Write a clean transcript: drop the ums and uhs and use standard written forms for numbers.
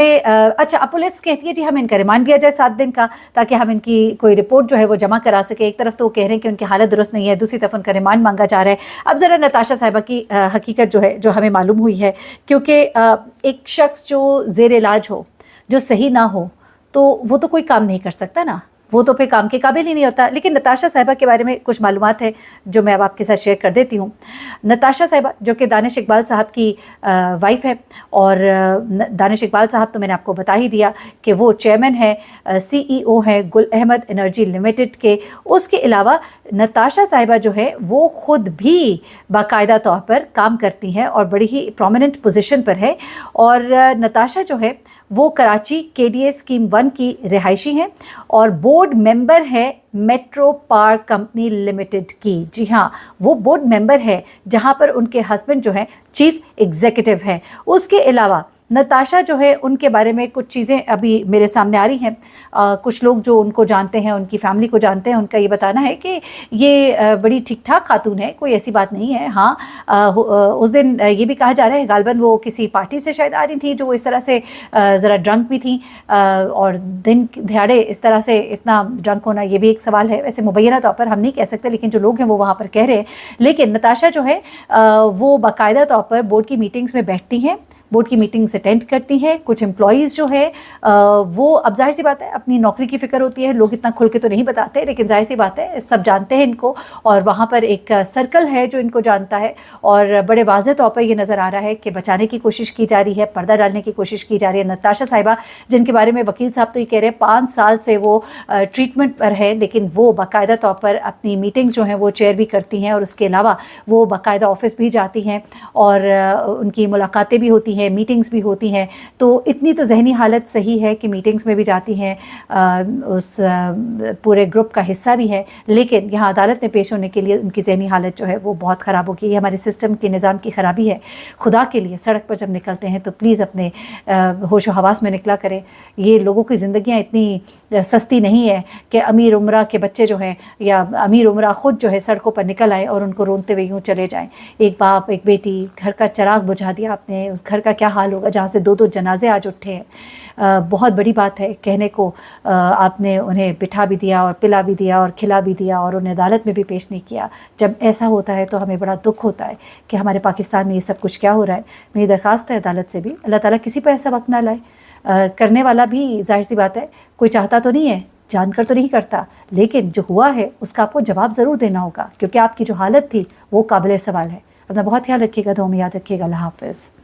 अच्छा, अब पुलिस कहती है जी हम इनका रिमांड दिया जाए 7 दिन का, ताकि हम इनकी कोई रिपोर्ट जो है वो जमा करा सके। एक तरफ तो वो कह रहे हैं कि उनकी हालत दुरुस्त नहीं है, दूसरी तरफ उनका रिमांड मांगा जा रहा है। अब ज़रा नताशा साहिबा की हकीकत जो है, जो हमें मालूम हुई है, क्योंकि एक शख्स जो ज़ेर इलाज हो, जो सही ना हो, तो वो तो कोई काम नहीं कर सकता ना, वो तो फिर काम के काबिल ही नहीं होता। लेकिन नताशा साहिबा के बारे में कुछ मालूमात है जो मैं अब आपके साथ शेयर कर देती हूँ। नताशा साहिबा जो कि दानिश इकबाल साहब की वाइफ है, और दानिश इकबाल साहब तो मैंने आपको बता ही दिया कि वो चेयरमैन है, CEO है गुल अहमद एनर्जी लिमिटेड के। उसके अलावा नताशा साहिबा जो है वो ख़ुद भी बाकायदा तौर पर काम करती हैं और बड़ी ही प्रोमिनेंट पोजीशन पर है। और नताशा जो है वो कराची KDA स्कीम 1 की रिहायशी हैं और बोर्ड मेंबर है मेट्रो पार्क कंपनी लिमिटेड की। जी हाँ, वो बोर्ड मेंबर है जहाँ पर उनके हस्बैंड जो है चीफ एग्जीक्यूटिव है। उसके अलावा नताशा जो है उनके बारे में कुछ चीज़ें अभी मेरे सामने आ रही हैं। कुछ लोग जो उनको जानते हैं, उनकी फैमिली को जानते हैं, उनका ये बताना है कि ये बड़ी ठीक ठाक खातून है, कोई ऐसी बात नहीं है। हाँ, उस दिन ये भी कहा जा रहा है गालबन वो किसी पार्टी से शायद आ रही थी, जो वो इस तरह से ज़रा ड्रंक भी थी, और दिन दिहाड़े इस तरह से इतना ड्रंक होना ये भी एक सवाल है। वैसे मुबैना तौर पर हम नहीं कह सकते, लेकिन जो लोग हैं वो वहाँ पर कह रहे हैं। लेकिन नताशा जो है वो बाकायदा तौर पर बोर्ड की मीटिंग्स में बैठती हैं, बोर्ड की मीटिंग्स अटेंड करती हैं। कुछ एम्प्लॉइज़ जो है वो, अब जाहिर सी बात है अपनी नौकरी की फ़िक्र होती है, लोग इतना खुल के तो नहीं बताते, लेकिन जाहिर सी बात है सब जानते हैं इनको, और वहाँ पर एक सर्कल है जो इनको जानता है। और बड़े वाज़ेह तौर पर ये नज़र आ रहा है कि बचाने की कोशिश की जा रही है, पर्दा डालने की कोशिश की जा रही है। नताशा साहिबा जिनके बारे में वकील साहब तो ये कह रहे हैं 5 साल से वो ट्रीटमेंट पर है, लेकिन वो बाकायदा तौर पर अपनी मीटिंग्स जो हैं वो चेयर भी करती हैं, और उसके अलावा वो बाकायदा ऑफिस भी जाती हैं और उनकी मुलाकातें भी होती हैं, मीटिंग्स भी होती हैं। तो इतनी तो जहनी हालत सही है कि मीटिंग्स में भी जाती हैं, उस पूरे ग्रुप का हिस्सा भी है, लेकिन यहाँ अदालत में पेश होने के लिए उनकी जहनी हालत जो है वो बहुत ख़राब हो गई। ये हमारे सिस्टम के निज़ाम की ख़राबी है। खुदा के लिए सड़क पर जब निकलते हैं तो प्लीज़ अपने होश व हवास में निकला करें। ये लोगों की ज़िंदगियाँ इतनी सस्ती नहीं है कि अमीर उमरा के बच्चे जो हैं या अमीर उमरा ख़ुद जो है सड़कों पर निकल आए और उनको रोनते हुए यूँ चले जाएँ। एक बाप, एक बेटी, घर का चिराग बुझा दिया आपने, उस घर का क्या हाल होगा जहाँ से 2-2 जनाजे आज उठे हैं। बहुत बड़ी बात है कहने को। आपने उन्हें बिठा भी दिया और पिला भी दिया और खिला भी दिया और उन्हें अदालत में भी पेश नहीं किया। जब ऐसा होता है तो हमें बड़ा दुख होता है कि हमारे पाकिस्तान में ये सब कुछ क्या हो रहा है। मेरी दरख्वास्त है अदालत से भी, अल्लाह ताला किसी पर ऐसा वक्त ना लाए। करने वाला भी जाहिर सी बात है कोई चाहता तो नहीं है, जानकर तो नहीं करता, लेकिन जो हुआ है उसका आपको जवाब ज़रूर देना होगा, क्योंकि आपकी जो हालत थी वो काबिल सवाल है। अपना बहुत ख्याल रखिएगा, दुआ में याद रखिएगा। अल्लाह हाफ़िज़।